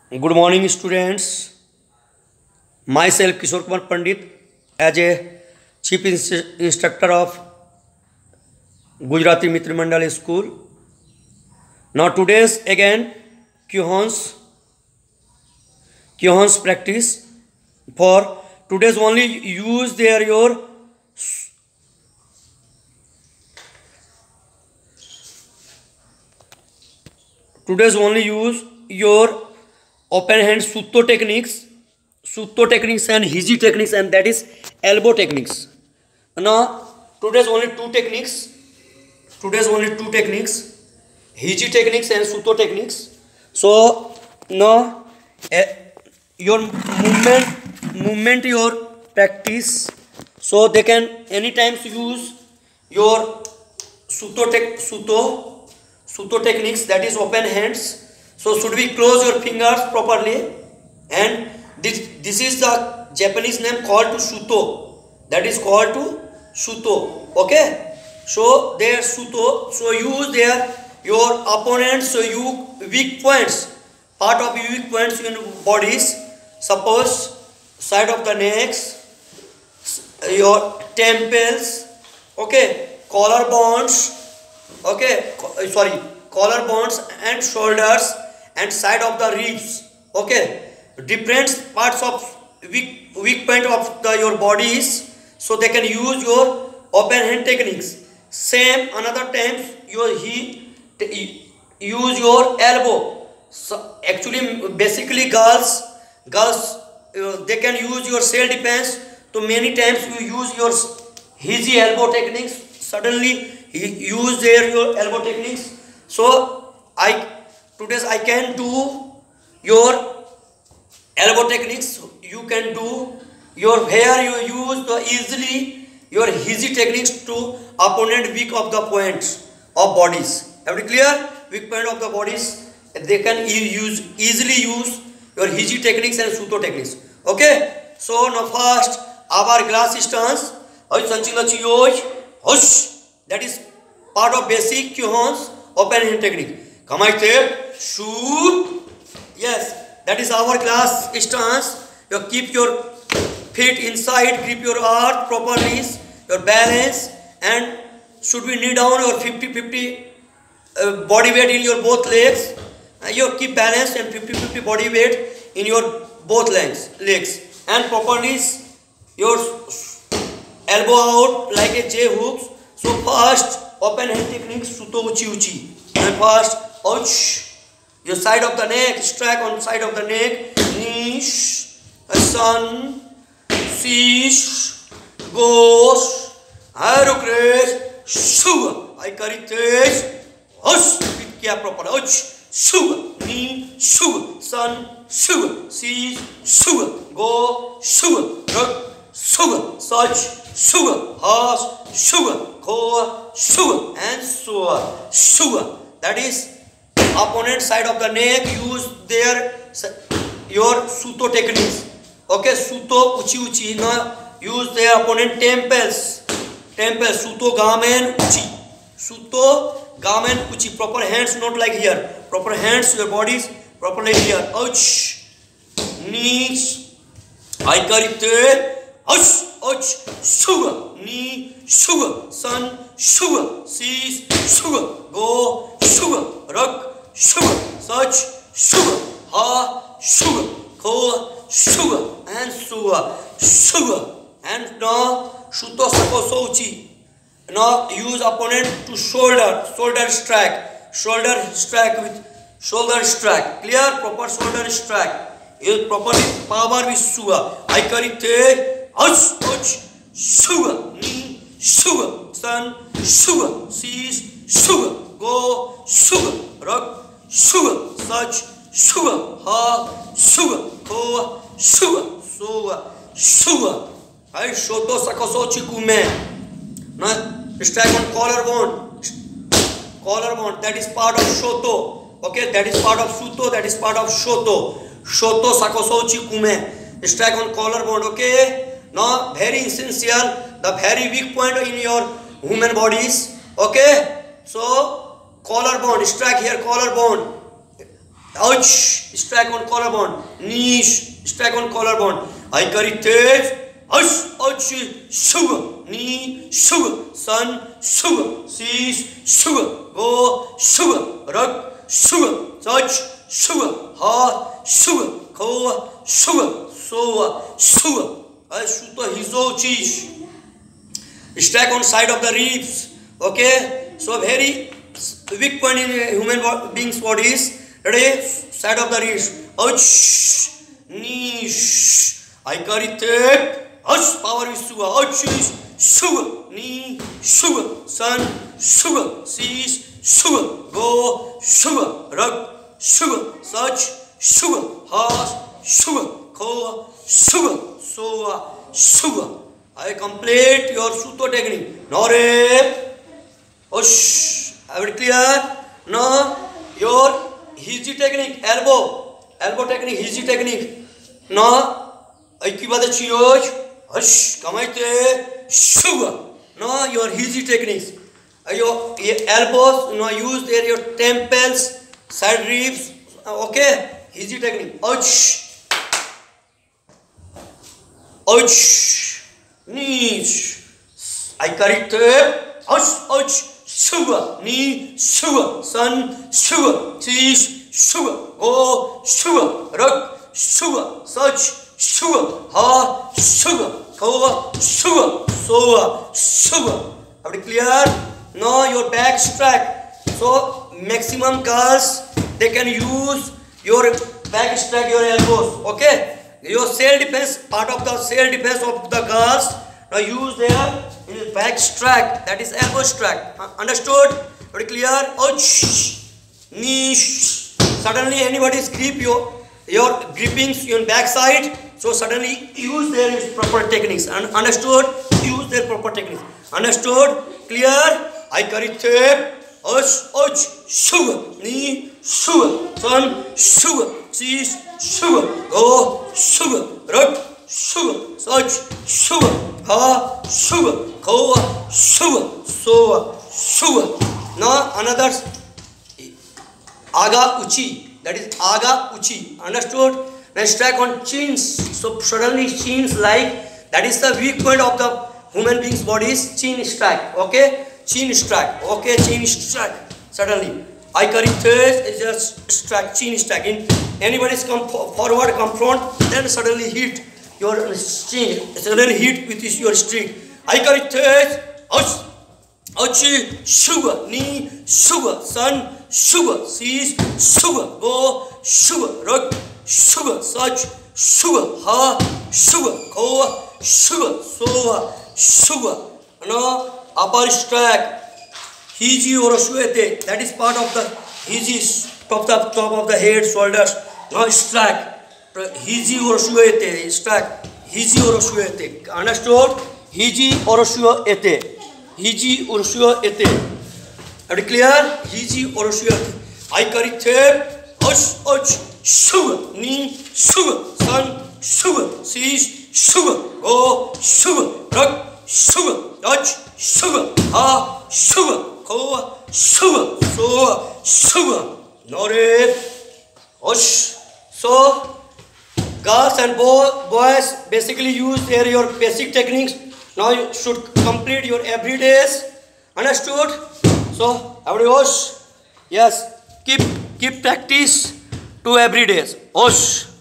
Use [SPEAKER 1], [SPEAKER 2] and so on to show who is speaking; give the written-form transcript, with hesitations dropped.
[SPEAKER 1] Good morning, students. Myself, Kishore Kumar Pandit, as a Chief Instructor of Gujarati Mitra Mandal School. Now, today's again Kuhan's practice. For today's only use there your open hand sutto techniques and hiji techniques, and that is elbow techniques. Now today's only two techniques, hiji techniques and sutto techniques. So now your movement your practice, so they can anytime use your sutto techniques, that is open hands. So should we close your fingers properly, and this is the Japanese name called to sutto, that is called to sutto. Okay, so there sutto, so use there your opponents, so you weak points, part of weak points in bodies, suppose side of the necks, your temples, okay, collarbones, okay, collarbones and shoulders and side of the ribs, okay, different parts of weak point of your bodies, so they can use your open hand techniques. Same another times use your elbow. So actually basically girls they can use your self defense. So many times you use your hiji elbow techniques, suddenly use there your elbow techniques. So today I can do your elbow techniques. You can do your hair, you use the easily your hiji techniques to opponent weak of the points of bodies. Have you clear? Weak point of the bodies, they can easily use your hiji techniques and sutto techniques. Okay, so now first our glass stance, that is part of basic Kuhan's open hand technique. Come I step, shoot. Yes, that is our glass stance. You keep your feet inside, grip your earth properly, your balance, and should we knee down or 50-50 body weight in your both legs. You keep balance and 50-50 body weight in your both legs, and properly your elbow out like a J hooks. So first open hand technique sutto uchi, and first ouch, your side of the neck, strike on side of the neck, nish, sun, shish, gosh, aerocrash, sugar, I carry taste, hush, with care proper, ouch, sugar, knee, sugar, sun, sugar, shish, sugar, go, sugar, rug, sugar, such, sugar, hush, sugar, go, sugar, and sugar. That is opponent side of the neck, use there your sutto techniques. Okay, sutto uchi. Now use their opponent temples, sutto gamen uchi, proper hands, not like here, proper hands, your bodies properly here, ouch, knees, I karite, ouch, sugar, knee, sugar, sun, sugar, seas, sugar, go, sugar, rug, sugar, such, sugar, ha, sugar, ko, sugar, and sugar, and now sutto sakoso uchi. Now use opponent to shoulder strike with shoulder strike. Clear? Proper shoulder strike. Use properly power with sugar. I carry te, ouch, sugar, knee, sugar, sun, sugar, seas, sugar, go, sugar, rug, sugar, such, sugar, ha, sugar, ko, sugar. I shoto sakoso chikume. Now strike on collarbone, that is part of shoto. Okay, that is part of sutto, that is part of shoto sakoso chikume. Strike on collarbone. Okay, now very essential, the very weak point in your human bodies. Okay, so collarbone, strike here collarbone. ouch, strike on collarbone, knee, strike on collarbone. I carry tape, ouch, ouch, sugar, knee, sugar, sun, sugar, seas, sugar, go, sugar, rug, sugar, touch, sugar, heart, sugar, coa, sugar, soa, sugar. I shoot the hizo cheese. Strike on side of the ribs. Okay, so very weak point in human being's body is ready, side of the ribs. Ouch, knee. I carry tape. Ouch, power is sugar. Ouch, sugar, knee, sugar, sun, sugar, seas, sugar, go, sugar, rug, sugar, such, sugar, horse, sugar, coa, sugar, soa, sugar. I complete your Suto technique. Now, push. Are you clear? Now, your Hiji technique, elbow technique, Hiji technique. Now, I keep the chioj. Hush, come on, sugar. Now, your Hiji techniques. Your elbows, now use there your temples, side ribs. Okay, Hiji technique. Ouch, ouch. Knees. I carry tape. Ouch, ouch. Sugar. Knee. Sugar. Sun. Sugar. Cheese. Sugar. Go. Sugar. Rug. Sugar. Such. Sugar. Ha. Sugar. Coa. Sugar. Soa. Sugar. Are you clear? Now your back strike. So maximum girls they can use your back strike, your elbows. Okay. Your self defense, part of the self defense of the girls, now use their back strike, that is elbow strike. Understood? Very clear? Ouch, knee. Suddenly anybody's grip your grippings your back side, so suddenly use their proper techniques. Understood? Use their proper techniques. Understood? Clear? I carry tape. Ouch, ouch, sugar, knee, sugar, sun, sugar, cheese, sugar, go, sugar, rug, sugar, such, sugar, ha, sugar, coa, sugar, soa, sugar. Now another aga uchi, that is aga uchi. Understood? Now strike on chins. So suddenly chins like, that is the weak point of the human being's body is chin strike. Okay? Chin strike. Okay, chin strike. Suddenly. I carry face, just strike, chin strike. In anybody's come forward, come front, then suddenly hit your chin. Suddenly hit with your streak. I carry face, ouch, ouch, sugar, knee, sugar, sun, sugar, seas, sugar, go, sugar, rug, sugar, such, sugar, ha, sugar, coa, sugar, soa, sugar. Now, upper strike, Hiji or Shuete, that is part of the Hiji, top of the head, shoulders. Now strike, Hiji or Shuete, strike, Hiji or Shuete. Understood? Hiji or Shuete. Hiji or Shuete. Are you clear? Hiji or Shuete. I carry tape, ouch, sugar, knee, sugar, sun, sugar, seas, sugar, go, sugar, rug, sugar, touch, sugar, ha, sugar, coa, sugar, soa, sugar. Nore, osh. So, girls and boys basically use your basic techniques. Now you should complete your everydays. Understood? So, everybody osh. Yes, keep practice to everydays. Osh.